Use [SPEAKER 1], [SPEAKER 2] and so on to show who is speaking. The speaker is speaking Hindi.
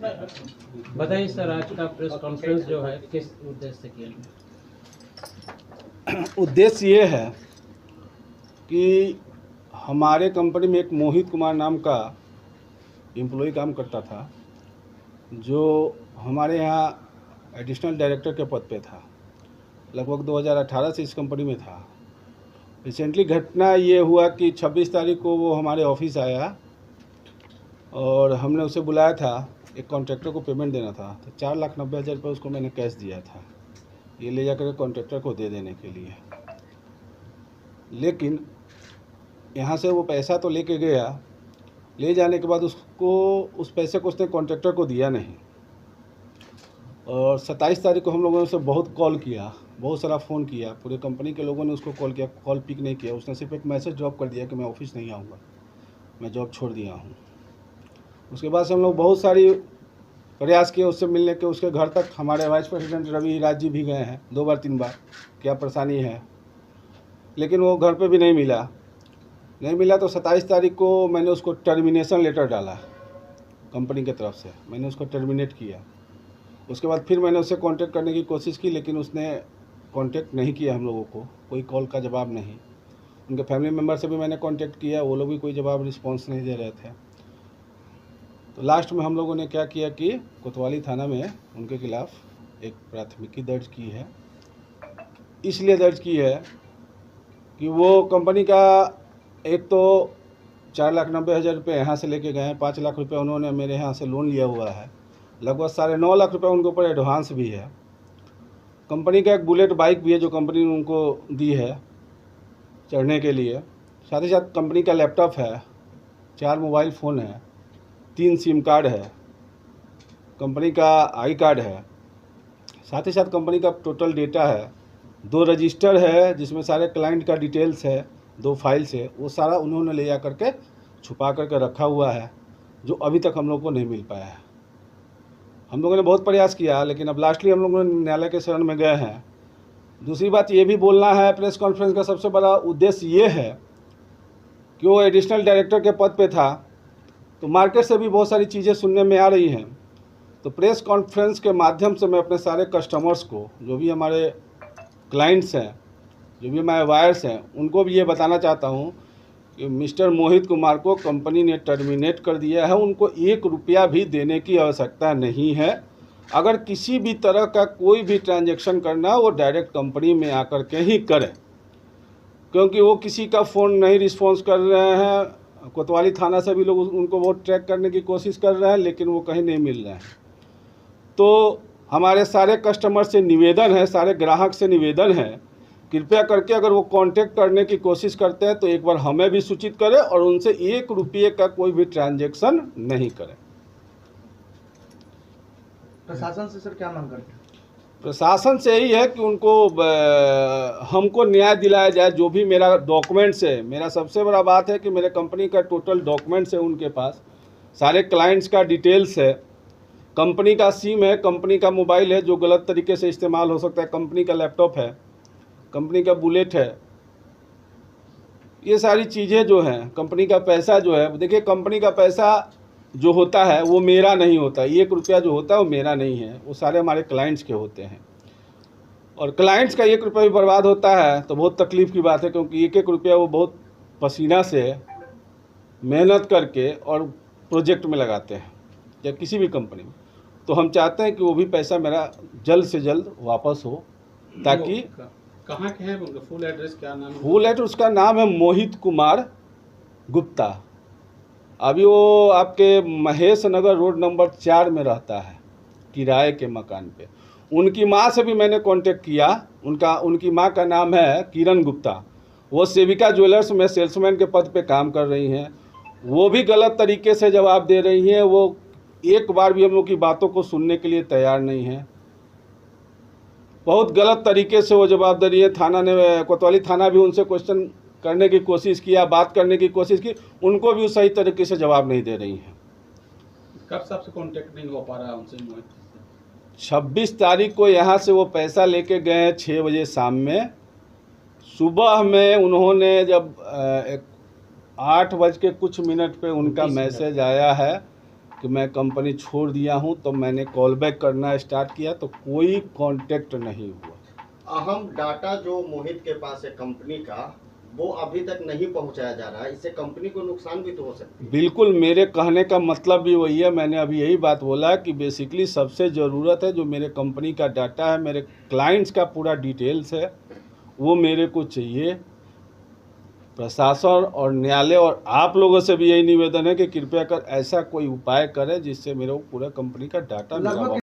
[SPEAKER 1] बताइए सर, आज का प्रेस कॉन्फ्रेंस जो है किस उद्देश्य से किया?
[SPEAKER 2] उद्देश्य ये है कि हमारे कंपनी में एक मोहित कुमार नाम का एम्प्लॉय काम करता था, जो हमारे यहाँ एडिशनल डायरेक्टर के पद पे था। लगभग 2018 से इस कंपनी में था। रिसेंटली घटना ये हुआ कि 26 तारीख को वो हमारे ऑफिस आया और हमने उसे बुलाया था। एक कॉन्ट्रैक्टर को पेमेंट देना था, तो 4,90,000 रुपये उसको मैंने कैश दिया था, ये ले जाकर कॉन्ट्रैक्टर को दे देने के लिए। लेकिन यहाँ से वो पैसा तो लेके गया, ले जाने के बाद उस पैसे को उसने कॉन्ट्रैक्टर को दिया नहीं। और 27 तारीख को हम लोगों ने उसे बहुत कॉल किया, बहुत सारा फ़ोन किया, पूरे कंपनी के लोगों ने उसको कॉल किया, कॉल पिक नहीं किया। उसने सिर्फ एक मैसेज ड्रॉप कर दिया कि मैं ऑफिस नहीं आऊँगा, मैं जॉब छोड़ दिया हूँ। उसके बाद से हम लोग बहुत सारी प्रयास किए उससे मिलने के। उसके घर तक हमारे वाइस प्रेसिडेंट रवि राज जी भी गए हैं 2 बार 3 बार, क्या परेशानी है, लेकिन वो घर पे भी नहीं मिला। तो 27 तारीख को मैंने उसको टर्मिनेशन लेटर डाला कंपनी की तरफ से, मैंने उसको टर्मिनेट किया। उसके बाद फिर मैंने उससे कांटेक्ट करने की कोशिश की, लेकिन उसने कांटेक्ट नहीं किया हम लोगों को, कोई कॉल का जवाब नहीं। उनके फैमिली मेम्बर से भी मैंने कांटेक्ट किया, वो लोग भी कोई जवाब रिस्पॉन्स नहीं दे रहे थे। तो लास्ट में हम लोगों ने क्या किया कि कोतवाली थाना में उनके खिलाफ़ एक प्राथमिकी दर्ज की है। इसलिए दर्ज की है कि वो कंपनी का एक तो 4,90,000 रुपये यहाँ से लेके गए हैं, 5 लाख रुपये उन्होंने मेरे यहाँ से लोन लिया हुआ है, लगभग 9.5 लाख रुपये उनके ऊपर एडवांस भी है। कंपनी का एक बुलेट बाइक भी है जो कंपनी ने उनको दी है चढ़ने के लिए। साथ ही साथ कंपनी का लैपटॉप है, 4 मोबाइल फ़ोन है, 3 सिम कार्ड है, कंपनी का आई कार्ड है। साथ ही साथ कंपनी का टोटल डेटा है, 2 रजिस्टर है जिसमें सारे क्लाइंट का डिटेल्स है, 2 फाइल्स है, वो सारा उन्होंने ले जा करके छुपा करके रखा हुआ है, जो अभी तक हम लोग को नहीं मिल पाया है। हम लोगों ने बहुत प्रयास किया, लेकिन अब लास्टली हम लोग न्यायालय के शरण में गए हैं। दूसरी बात ये भी बोलना है, प्रेस कॉन्फ्रेंस का सबसे बड़ा उद्देश्य ये है कि वो एडिशनल डायरेक्टर के पद पे था, तो मार्केट से भी बहुत सारी चीज़ें सुनने में आ रही हैं। तो प्रेस कॉन्फ्रेंस के माध्यम से मैं अपने सारे कस्टमर्स को, जो भी हमारे क्लाइंट्स हैं, जो भी हमारे वायर्स हैं, उनको भी ये बताना चाहता हूँ कि मिस्टर मोहित कुमार को कंपनी ने टर्मिनेट कर दिया है। उनको 1 रुपया भी देने की आवश्यकता नहीं है। अगर किसी भी तरह का कोई भी ट्रांजैक्शन करना, वो डायरेक्ट कंपनी में आकर के ही करें, क्योंकि वो किसी का फ़ोन नहीं रिस्पॉन्स कर रहे हैं। कोतवाली थाना से भी लोग उनको बहुत ट्रैक करने की कोशिश कर रहे हैं, लेकिन वो कहीं नहीं मिल रहे हैं। तो हमारे सारे कस्टमर से निवेदन है, सारे ग्राहक से निवेदन है, कृपया करके अगर वो कांटेक्ट करने की कोशिश करते हैं तो एक बार हमें भी सूचित करें और उनसे 1 रुपये का कोई भी ट्रांजैक्शन नहीं करें।
[SPEAKER 3] प्रशासन से सर क्या मांग करते हैं?
[SPEAKER 2] प्रशासन से यही है कि उनको हमको न्याय दिलाया जाए। जो भी मेरा डॉक्यूमेंट्स है, मेरा सबसे बड़ा बात है कि मेरे कंपनी का टोटल डॉक्यूमेंट्स है उनके पास, सारे क्लाइंट्स का डिटेल्स है, कंपनी का सिम है, कंपनी का मोबाइल है जो गलत तरीके से इस्तेमाल हो सकता है, कंपनी का लैपटॉप है, कंपनी का बुलेट है, ये सारी चीज़ें जो हैं, कंपनी का पैसा जो है, देखिए कंपनी का पैसा जो होता है वो मेरा नहीं होता, 1 रुपया जो होता है वो मेरा नहीं है, वो सारे हमारे क्लाइंट्स के होते हैं। और क्लाइंट्स का 1 रुपया भी बर्बाद होता है तो बहुत तकलीफ़ की बात है, क्योंकि 1-1 रुपया वो बहुत पसीना से मेहनत करके और प्रोजेक्ट में लगाते हैं या किसी भी कंपनी में। तो हम चाहते हैं कि वो भी पैसा मेरा जल्द से जल्द वापस हो, ताकि
[SPEAKER 1] कहाँ के हैं, उनका फुल एड्रेस क्या नाम है?
[SPEAKER 2] फुल एड्रेस उसका नाम है मोहित कुमार गुप्ता। अभी वो आपके महेश नगर रोड नंबर 4 में रहता है, किराए के मकान पे। उनकी माँ से भी मैंने कांटेक्ट किया, उनकी माँ का नाम है किरण गुप्ता, वो सेविका ज्वेलर्स में सेल्समैन के पद पे काम कर रही हैं। वो भी गलत तरीके से जवाब दे रही हैं, वो एक बार भी हम लोग की बातों को सुनने के लिए तैयार नहीं है। बहुत गलत तरीके से वो जवाब दे रही है। थाना ने, कोतवाली थाना भी उनसे क्वेश्चन करने की कोशिश किया, बात करने की कोशिश की, उनको भी सही तरीके से जवाब नहीं दे रही हैं।
[SPEAKER 1] कब से आपसे कांटेक्ट नहीं हो पा रहा है उनसे?
[SPEAKER 2] 26 तारीख को यहाँ से वो पैसा लेके गए हैं 6 बजे शाम में। सुबह में उन्होंने जब 8 बज के कुछ मिनट पे उनका मैसेज आया है कि मैं कंपनी छोड़ दिया हूं, तो मैंने कॉल बैक करना स्टार्ट किया तो कोई कांटेक्ट नहीं हुआ।
[SPEAKER 4] अहम डाटा जो मोहित के पास है कंपनी का, वो अभी तक नहीं पहुंचाया जा रहा है। इससे कंपनी को नुकसान भी तो हो सकती है।
[SPEAKER 2] बिल्कुल, मेरे कहने का मतलब भी वही है। मैंने अभी यही बात बोला कि बेसिकली सबसे ज़रूरत है जो मेरे कंपनी का डाटा है, मेरे क्लाइंट्स का पूरा डिटेल्स है, वो मेरे को चाहिए। प्रशासन और न्यायालय और आप लोगों से भी यही निवेदन है कि कृपया कर ऐसा कोई उपाय करें जिससे मेरे को पूरा कंपनी का डाटा मिला।